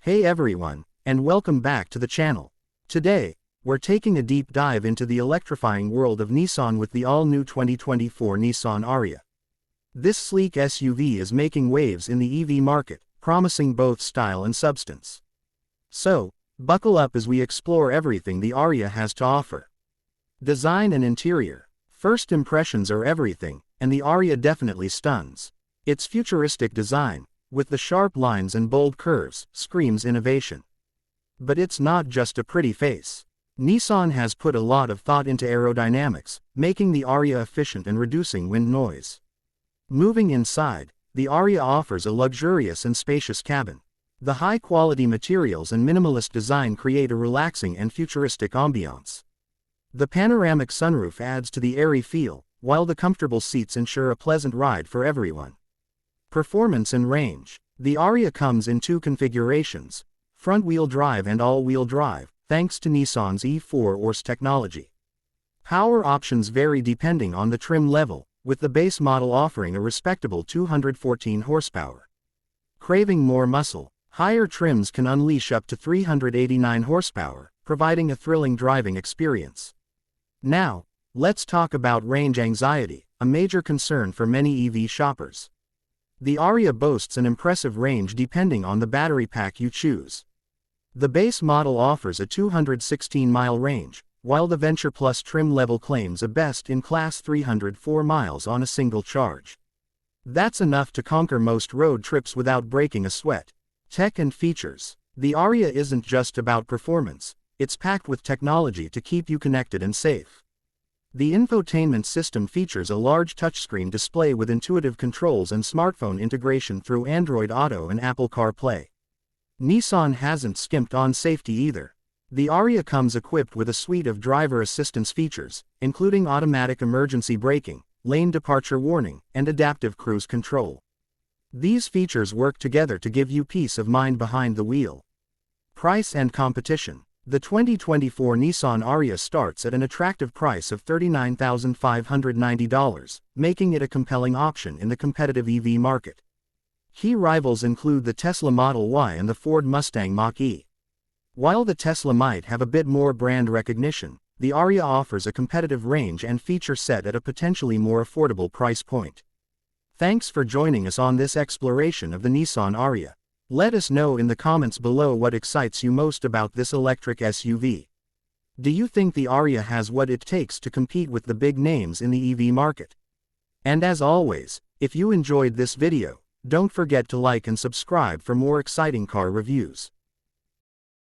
Hey everyone, and welcome back to the channel. Today, we're taking a deep dive into the electrifying world of Nissan with the all-new 2024 Nissan Ariya. This sleek SUV is making waves in the EV market, promising both style and substance. So, buckle up as we explore everything the Ariya has to offer. Design and interior. First impressions are everything, and the Ariya definitely stuns. Its futuristic design, with the sharp lines and bold curves, screams innovation. But it's not just a pretty face. Nissan has put a lot of thought into aerodynamics, making the Ariya efficient and reducing wind noise. Moving inside, the Ariya offers a luxurious and spacious cabin. The high-quality materials and minimalist design create a relaxing and futuristic ambiance. The panoramic sunroof adds to the airy feel, while the comfortable seats ensure a pleasant ride for everyone. Performance and range. The Ariya comes in two configurations, front-wheel drive and all-wheel drive, thanks to Nissan's E4 technology. Power options vary depending on the trim level, with the base model offering a respectable 214 horsepower. Craving more muscle, higher trims can unleash up to 389 horsepower, providing a thrilling driving experience. Now, let's talk about range anxiety, a major concern for many EV shoppers. The Ariya boasts an impressive range depending on the battery pack you choose. The base model offers a 216-mile range, while the Venture Plus trim level claims a best-in-class 304 miles on a single charge. That's enough to conquer most road trips without breaking a sweat. Tech and features. The Ariya isn't just about performance, it's packed with technology to keep you connected and safe. The infotainment system features a large touchscreen display with intuitive controls and smartphone integration through Android Auto and Apple CarPlay. Nissan hasn't skimped on safety either. The Ariya comes equipped with a suite of driver assistance features, including automatic emergency braking, lane departure warning, and adaptive cruise control. These features work together to give you peace of mind behind the wheel. Price and competition. The 2024 Nissan Ariya starts at an attractive price of $39,590, making it a compelling option in the competitive EV market. Key rivals include the Tesla Model Y and the Ford Mustang Mach-E. While the Tesla might have a bit more brand recognition, the Ariya offers a competitive range and feature set at a potentially more affordable price point. Thanks for joining us on this exploration of the Nissan Ariya. Let us know in the comments below what excites you most about this electric SUV. Do you think the Ariya has what it takes to compete with the big names in the EV market? And as always, if you enjoyed this video, don't forget to like and subscribe for more exciting car reviews.